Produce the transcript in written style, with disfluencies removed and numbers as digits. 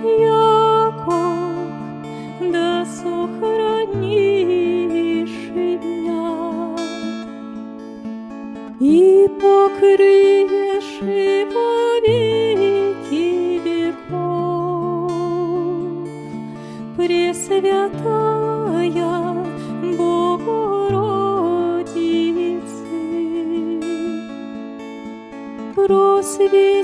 Яков, да сохранишь меня и покрыешь и во веки веков. Пресвятая Богородицы, просвети